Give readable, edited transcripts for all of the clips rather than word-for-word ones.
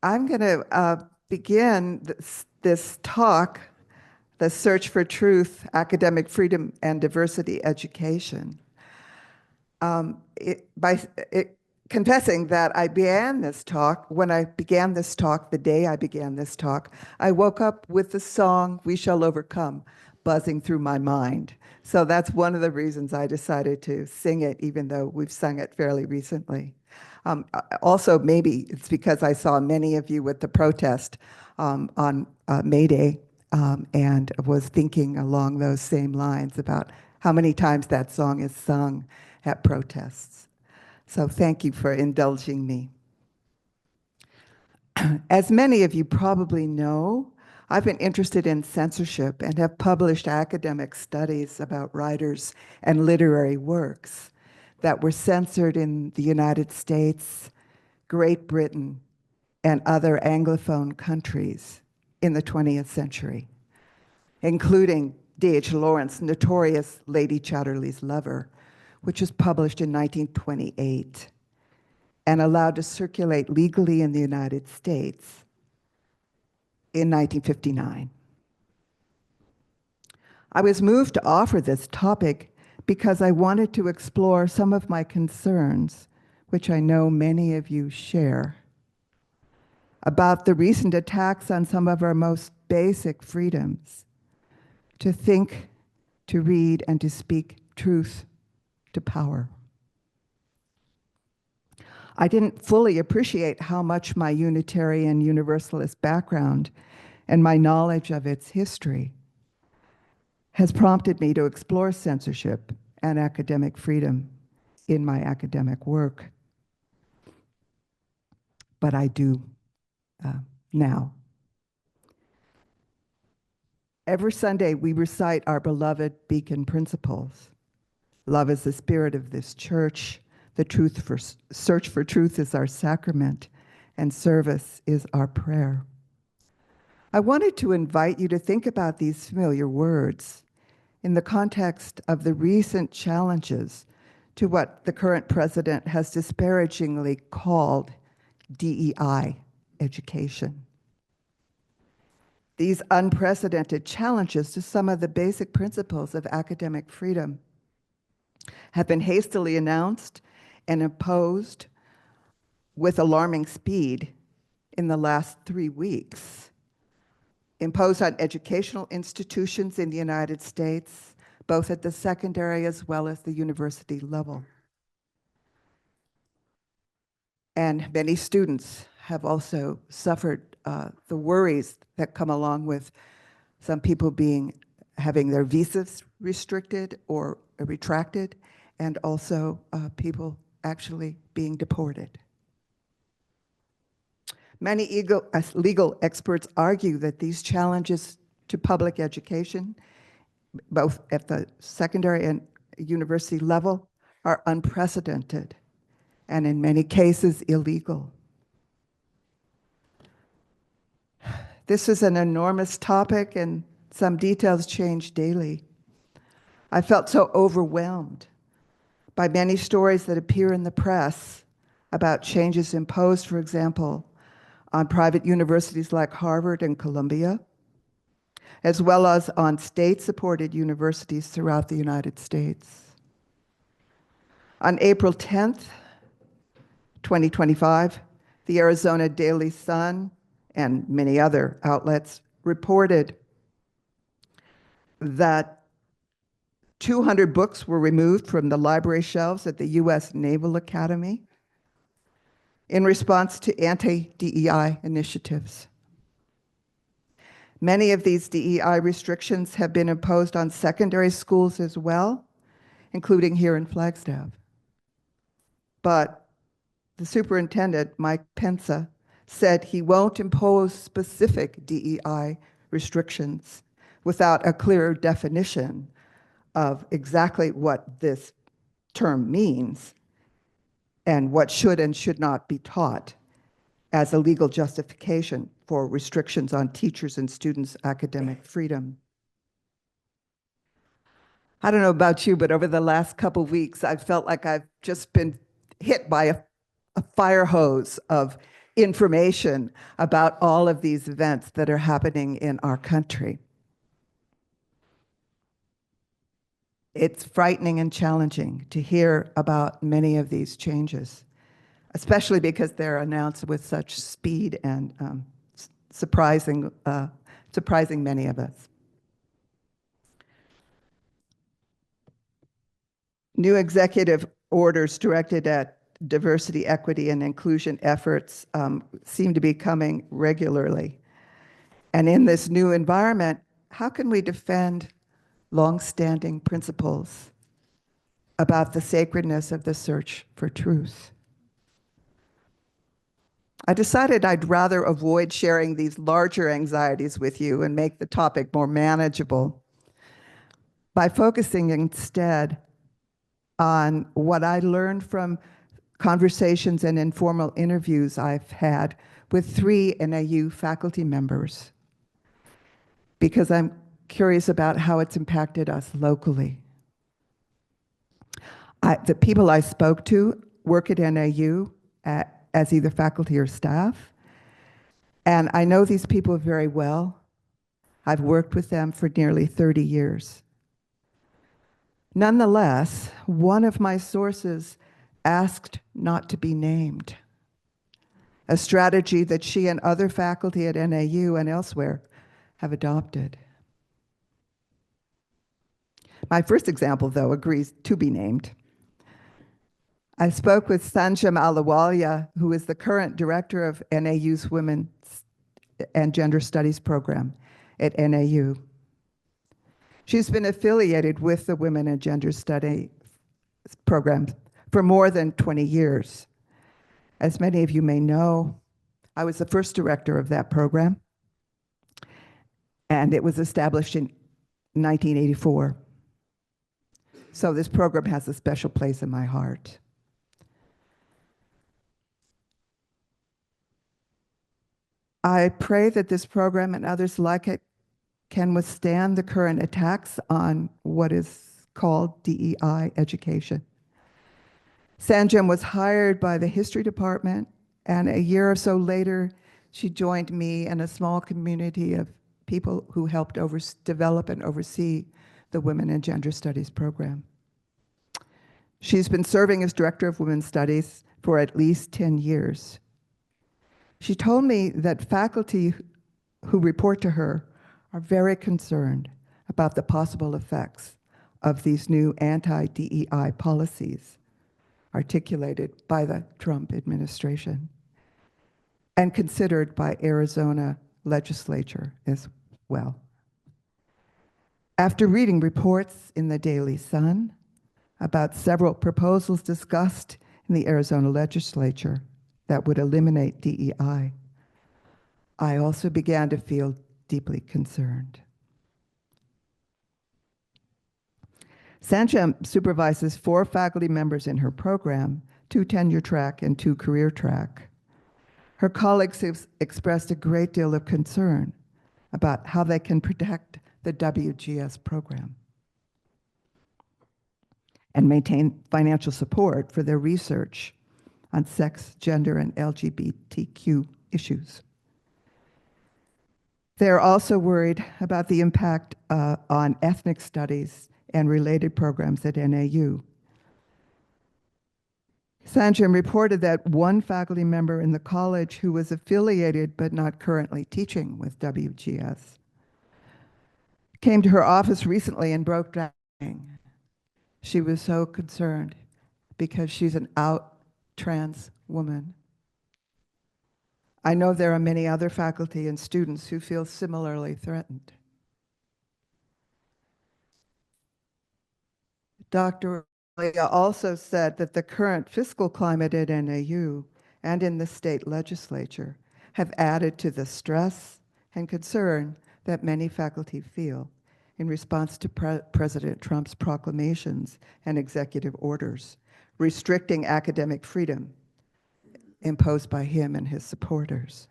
I'm going to begin this talk, The Search for Truth, Academic Freedom and Diversity Education, by confessing that I began this talk, when I began this talk, the day I began this talk, I woke up with the song, We Shall Overcome, buzzing through my mind. So that's one of the reasons I decided to sing it, even though we've sung it fairly recently. Also, maybe it's because I saw many of you at the protest on May Day and was thinking along those same lines about how many times that song is sung at protests. So thank you for indulging me. As many of you probably know, I've been interested in censorship and have published academic studies about writers and literary works that were censored in the United States, Great Britain, and other Anglophone countries in the 20th century, including D.H. Lawrence's notorious Lady Chatterley's Lover, which was published in 1928 and allowed to circulate legally in the United States in 1959. I was moved to offer this topic because I wanted to explore some of my concerns, which I know many of you share, about the recent attacks on some of our most basic freedoms, to think, to read, and to speak truth to power. I didn't fully appreciate how much my Unitarian Universalist background and my knowledge of its history has prompted me to explore censorship and academic freedom in my academic work. But I do now. Every Sunday, we recite our beloved Beacon principles. Love is the spirit of this church. The search for truth is our sacrament, and service is our prayer. I wanted to invite you to think about these familiar words in the context of the recent challenges to what the current president has disparagingly called DEI education. These unprecedented challenges to some of the basic principles of academic freedom have been hastily announced and imposed with alarming speed in the last 3 weeks, imposed on educational institutions in the United States, both at the secondary as well as the university level. And many students have also suffered the worries that come along with some people having their visas restricted or retracted, and also people actually being deported. Many legal experts argue that these challenges to public education, both at the secondary and university level, are unprecedented and in many cases illegal. This is an enormous topic and some details change daily. I felt so overwhelmed by many stories that appear in the press about changes imposed, for example, on private universities like Harvard and Columbia, as well as on state-supported universities throughout the United States. On April 10th, 2025, the Arizona Daily Sun and many other outlets reported that 200 books were removed from the library shelves at the U.S. Naval Academy in response to anti-DEI initiatives. Many of these DEI restrictions have been imposed on secondary schools as well, including here in Flagstaff. But the superintendent, Mike Pensa, said he won't impose specific DEI restrictions without a clear definition of exactly what this term means and what should and should not be taught as a legal justification for restrictions on teachers' and students' academic freedom. I don't know about you, but over the last couple weeks, I've felt like I've just been hit by a fire hose of information about all of these events that are happening in our country. It's frightening and challenging to hear about many of these changes, especially because they're announced with such speed and surprising many of us. New executive orders directed at diversity, equity, and inclusion efforts seem to be coming regularly. And in this new environment, how can we defend longstanding principles about the sacredness of the search for truth? I decided I'd rather avoid sharing these larger anxieties with you and make the topic more manageable by focusing instead on what I learned from conversations and informal interviews I've had with 3 NAU faculty members, because I'm curious about how it's impacted us locally. The people I spoke to work at NAU as either faculty or staff, and I know these people very well. I've worked with them for nearly 30 years. Nonetheless, one of my sources asked not to be named, a strategy that she and other faculty at NAU and elsewhere have adopted. My first example, though, agrees to be named. I spoke with Sanjam Ahluwalia, who is the current director of NAU's Women's and Gender Studies program at NAU. She's been affiliated with the Women and Gender Studies program for more than 20 years. As many of you may know, I was the first director of that program, and it was established in 1984. So this program has a special place in my heart. I pray that this program and others like it can withstand the current attacks on what is called DEI education. Sanjam was hired by the history department, and a year or so later, she joined me and a small community of people who helped develop and oversee the Women and Gender Studies program. She's been serving as Director of Women's Studies for at least 10 years. She told me that faculty who report to her are very concerned about the possible effects of these new anti-DEI policies articulated by the Trump administration and considered by Arizona legislature as well. After reading reports in the Daily Sun about several proposals discussed in the Arizona legislature that would eliminate DEI, I also began to feel deeply concerned. Sanjam supervises 4 faculty members in her program, 2 tenure track and 2 career track. Her colleagues have expressed a great deal of concern about how they can protect the WGS program and maintain financial support for their research on sex, gender, and LGBTQ issues. They're also worried about the impact on ethnic studies and related programs at NAU. Sanjam reported that one faculty member in the college who was affiliated but not currently teaching with WGS came to her office recently and broke down. She was so concerned because she's an out trans woman. I know there are many other faculty and students who feel similarly threatened. Dr. Leah also said that the current fiscal climate at NAU and in the state legislature have added to the stress and concern that many faculty feel in response to President Trump's proclamations and executive orders restricting academic freedom imposed by him and his supporters.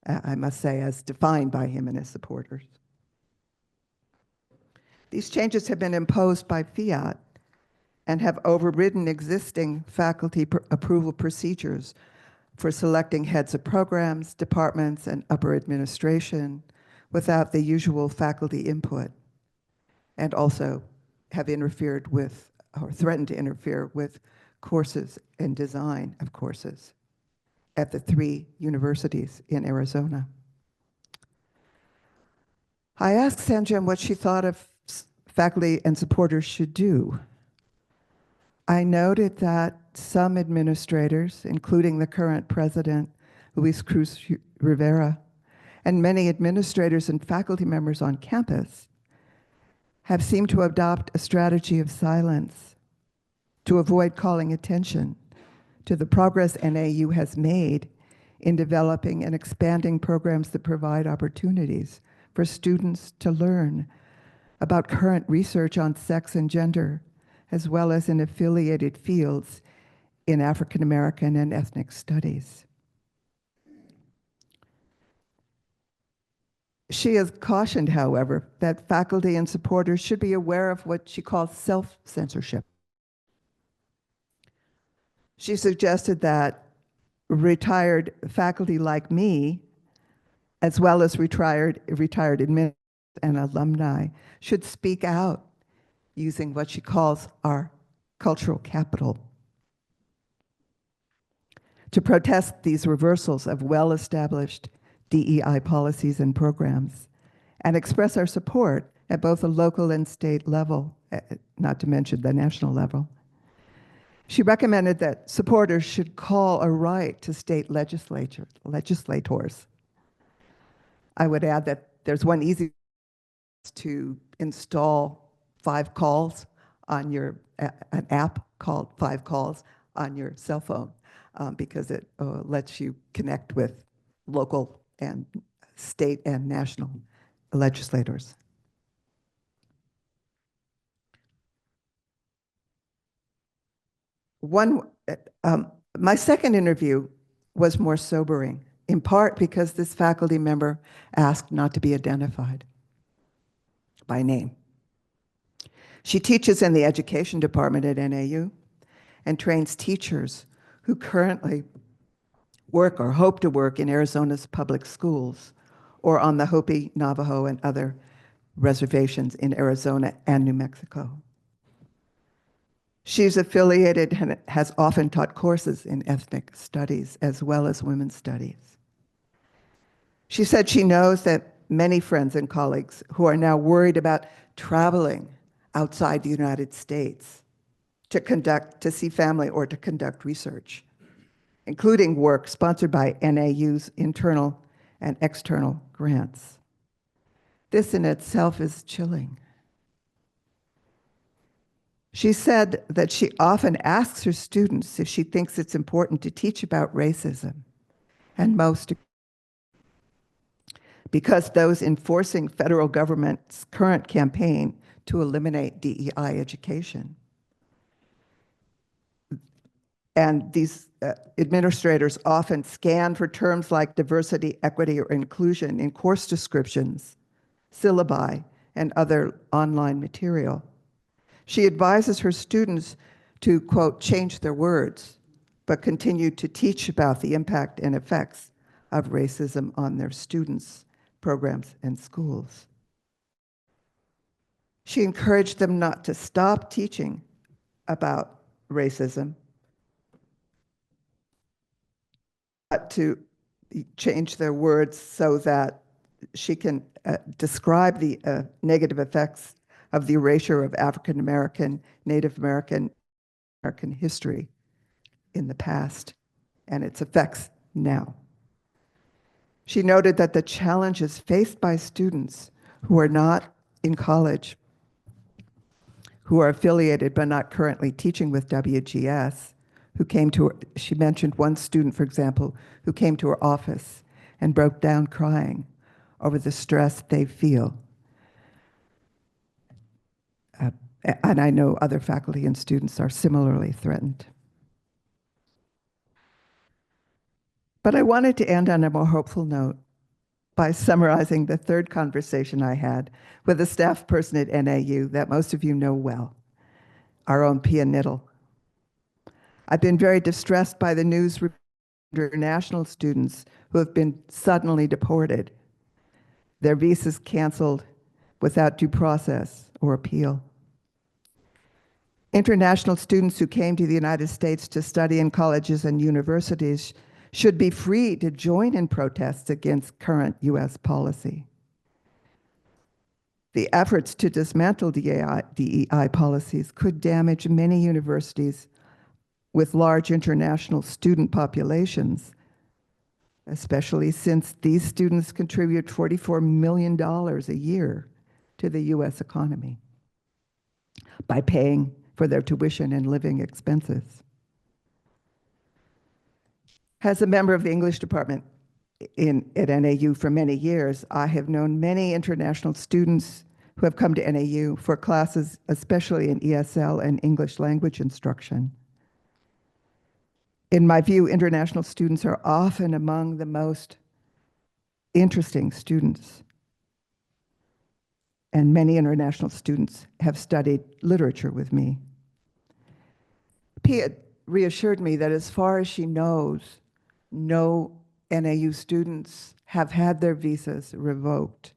I must say, as defined by him and his supporters. These changes have been imposed by fiat and have overridden existing faculty approval procedures for selecting heads of programs, departments, and upper administration without the usual faculty input, and also have interfered with or threatened to interfere with courses and design of courses at the 3 universities in Arizona. I asked Sanjem what she thought of faculty and supporters should do. I noted that some administrators, including the current president, Luis Cruz Rivera, and many administrators and faculty members on campus have seemed to adopt a strategy of silence to avoid calling attention to the progress NAU has made in developing and expanding programs that provide opportunities for students to learn about current research on sex and gender, as well as in affiliated fields in African American and ethnic studies. She has cautioned, however, that faculty and supporters should be aware of what she calls self-censorship. She suggested that retired faculty like me, as well as retired administrators and alumni, should speak out using what she calls our cultural capital to protest these reversals of well-established DEI policies and programs, and express our support at both the local and state level, not to mention the national level. She recommended that supporters should call or write to state legislators. I would add that there's one easy way to install 5 calls on your, an app called 5 Calls on your cell phone, because it lets you connect with local and state and national legislators. My second interview was more sobering, in part because this faculty member asked not to be identified by name. She teaches in the education department at NAU and trains teachers who currently work or hope to work in Arizona's public schools or on the Hopi, Navajo, and other reservations in Arizona and New Mexico. She's affiliated and has often taught courses in ethnic studies as well as women's studies. She said she knows that many friends and colleagues who are now worried about traveling outside the United States to see family or to conduct research, including work sponsored by NAU's internal and external grants. This in itself is chilling. She said that she often asks her students if she thinks it's important to teach about racism, and most because those enforcing federal government's current campaign to eliminate DEI education. And these administrators often scan for terms like diversity, equity, or inclusion in course descriptions, syllabi, and other online material. She advises her students to, quote, change their words, but continue to teach about the impact and effects of racism on their students, programs, and schools. She encouraged them not to stop teaching about racism, but to change their words so that she can describe the negative effects of the erasure of African American, Native American history in the past and its effects now. She noted that the challenges faced by students who are not in college, who are affiliated but not currently teaching with WGS, who came to her, she mentioned one student, for example, who came to her office and broke down crying over the stress they feel. And I know other faculty and students are similarly threatened. But I wanted to end on a more hopeful note by summarizing the third conversation I had with a staff person at NAU that most of you know well, our own Pia Nittle. I've been very distressed by the news international students who have been suddenly deported, their visas canceled without due process or appeal. International students who came to the United States to study in colleges and universities should be free to join in protests against current US policy. The efforts to dismantle DEI policies could damage many universities with large international student populations, especially since these students contribute $44 million a year to the US economy by paying for their tuition and living expenses. As a member of the English department at NAU for many years, I have known many international students who have come to NAU for classes, especially in ESL and English language instruction. In my view, international students are often among the most interesting students. And many international students have studied literature with me. Pia reassured me that as far as she knows, no NAU students have had their visas revoked.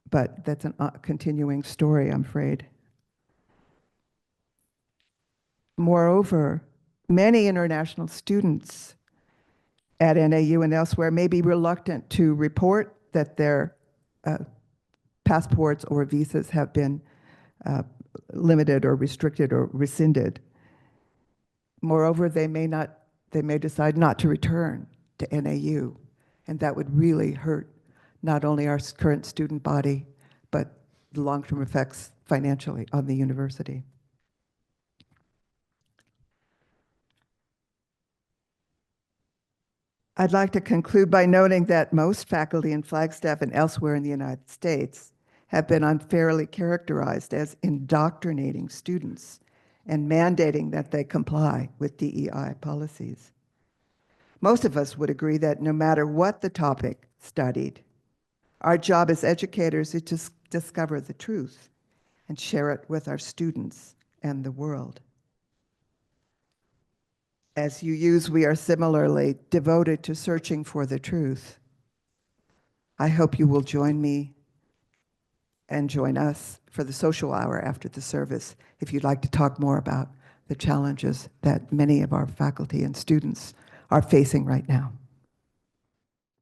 But that's a continuing story, I'm afraid. Moreover, many international students at NAU and elsewhere may be reluctant to report that their passports or visas have been limited or restricted or rescinded. Moreover, they may decide not to return to NAU, and that would really hurt not only our current student body, but the long-term effects financially on the university. I'd like to conclude by noting that most faculty in Flagstaff and elsewhere in the United States have been unfairly characterized as indoctrinating students and mandating that they comply with DEI policies. Most of us would agree that no matter what the topic studied, our job as educators is to discover the truth and share it with our students and the world. As UUs, we are similarly devoted to searching for the truth. I hope you will join me and join us for the social hour after the service if you'd like to talk more about the challenges that many of our faculty and students are facing right now.